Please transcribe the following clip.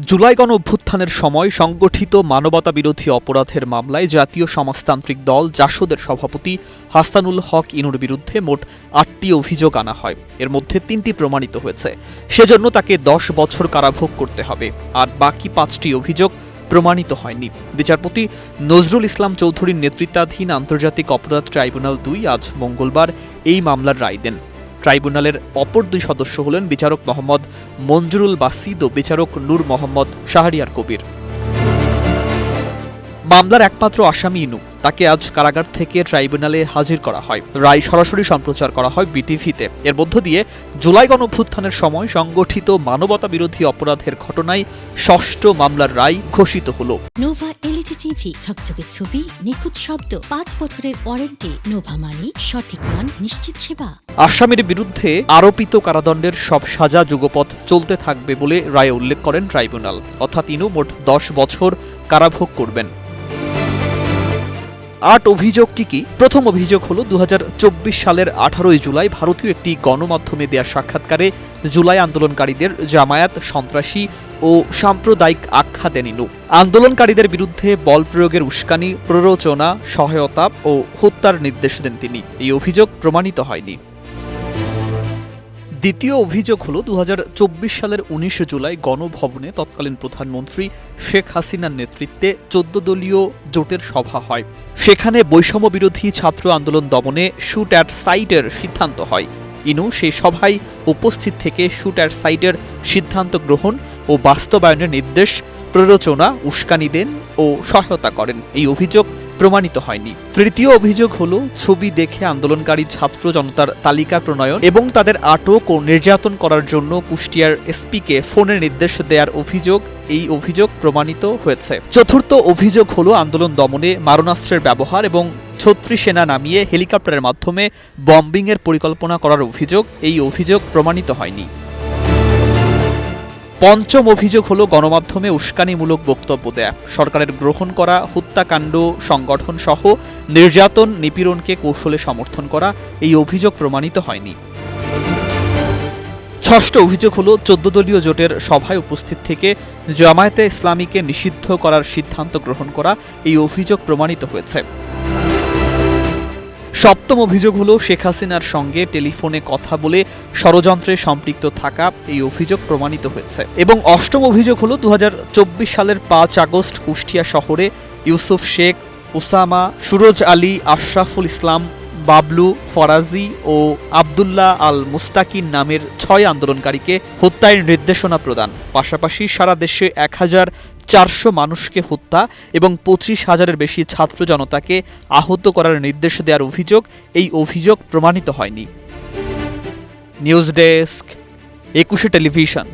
জুলাই গণঅভ্যুত্থানের সময় সংগঠিত মানবতাবিরোধী অপরাধের মামলায় জাতীয় সমাজতান্ত্রিক দল জাসদের সভাপতি হাসানুল হক ইনুর বিরুদ্ধে মোট ৮টি অভিযোগ আনা হয়। এর মধ্যে ৩টি প্রমাণিত হয়েছে, সেজন্য তাকে ১০ বছর কারাভোগ করতে হবে। আর বাকি ৫টি অভিযোগ প্রমাণিত হয়নি। বিচারপতি নজরুল ইসলাম চৌধুরীর নেতৃত্বাধীন আন্তর্জাতিক অপরাধ ট্রাইব্যুনাল ২ আজ মঙ্গলবার এই মামলার রায় দেন। ট্রাইব্যুনালের অপর ২ সদস্য হলেন বিচারক মোহাম্মদ মঞ্জুরুল বাসিদ ও বিচারক নূর মোহাম্মদ শাহরিয়ার কবির। মামলার একমাত্র আসামি ইনু, তাকে আজ কারাগার থেকে ট্রাইব্যুনালে হাজির করা হয়। রায় সরাসরি সম্প্রচার করা হয় বিটিভিতে। এর মধ্য দিয়ে জুলাই গণঅভ্যুত্থানের সময় সংগঠিত মানবতা বিরোধী অপরাধের ঘটনায় ৬ষ্ঠ মামলার রায় ঘোষিত হল। নোভা এলইডি টিভি, ঝকঝকে ছবি, নিখুঁত শব্দ, ৫ বছরের ওয়ারেন্টি। নোভা মানি সঠিক মান, নিশ্চিত সেবা। আসামির বিরুদ্ধে আরোপিত কারাদণ্ডের সব সাজা যুগপৎ চলতে থাকবে বলে রায়ে উল্লেখ করেন ট্রাইব্যুনাল। অর্থাৎ ইনু মোট ১০ বছর কারাভোগ করবেন। ৮ অভিযোগ কি? প্রথম অভিযোগ হল ২০২৪ সালের ১৮ জুলাই ভারতীয় একটি গণমাধ্যমে দেয়া সাক্ষাৎকারে জুলাই আন্দোলনকারীদের জামায়াত, সন্ত্রাসী ও সাম্প্রদায়িক আখ্যা দেন ইনু। আন্দোলনকারীদের বিরুদ্ধে বল প্রয়োগের উস্কানি, প্ররোচনা, সহায়তা ও হত্যার নির্দেশ দেন তিনি। এই অভিযোগ প্রমাণিত হয়নি। দ্বিতীয় অভিযোগ হল ২০২৪ সালের ১৯ জুলাই গণভবনে তৎকালীন প্রধানমন্ত্রী শেখ হাসিনার নেতৃত্বে ১৪ দলীয় জোটের সভা হয়। সেখানে বৈষম্য বিরোধী ছাত্র আন্দোলন দমনে শুট অ্যাট সাইটের সিদ্ধান্ত হয়। ইনু সেই সভায় উপস্থিত থেকে শুট অ্যাট সাইটের সিদ্ধান্ত গ্রহণ ও বাস্তবায়নের নির্দেশ, প্ররোচনা, উস্কানি দেন ও সহায়তা করেন। এই অভিযোগ প্রমাণিত হয়নি। তৃতীয় অভিযোগ হল ছবি দেখে আন্দোলনকারী ছাত্র জনতার তালিকা প্রণয়ন এবং তাদের আটক ও নির্যাতন করার জন্য কুষ্টিয়ার এসপিকে ফোনের নির্দেশ দেওয়ার অভিযোগ। এই অভিযোগ প্রমাণিত হয়েছে। চতুর্থ অভিযোগ হল আন্দোলন দমনে মারণাস্ত্রের ব্যবহার এবং ছত্রি সেনা নামিয়ে হেলিকপ্টারের মাধ্যমে বম্বিংয়ের পরিকল্পনা করার অভিযোগ। এই অভিযোগ প্রমাণিত হয়নি। পঞ্চম অভিযোগ হল গণমাধ্যমে উস্কানিমূলক বক্তব্য দেয়া, সরকারের গ্রহণ করা হত্যাকাণ্ড সংগঠন সহ নির্যাতন, নিপীড়নকে কৌশলে সমর্থন করা। এই অভিযোগ প্রমাণিত হয়নি। ষষ্ঠ অভিযোগ হল ১৪ দলীয় জোটের সভায় উপস্থিত থেকে জামায়াতে ইসলামীকে নিষিদ্ধ করার সিদ্ধান্ত গ্রহণ করা। এই অভিযোগ প্রমাণিত হয়েছে। সপ্তম অভিযোগ হল শেখ হাসিনার সঙ্গে টেলিফোনে কথা বলে ষড়যন্ত্রে সম্পৃক্ত থাকা। এই অভিযোগ প্রমাণিত হয়েছে। এবং অষ্টম অভিযোগ হল ২০২৪ সালের ৫ আগস্ট কুষ্টিয়া শহরে ইউসুফ শেখ, ওসামা, সুরজ আলী, আশরাফুল ইসলাম, বাবলু, ফরাজি ও আবদুল্লাহ আল মুস্তাকিন নামের ৬ আন্দোলনকারীকে হত্যার নির্দেশনা প্রদান, পাশাপাশি সারা দেশে ১,৪০০ মানুষকে হত্যা এবং ২৫,০০০-এর বেশি ছাত্র জনতাকে আহত করার নির্দেশ দেওয়ার অভিযোগ। এই অভিযোগ প্রমাণিত হয়নি। News desk, ২১ television.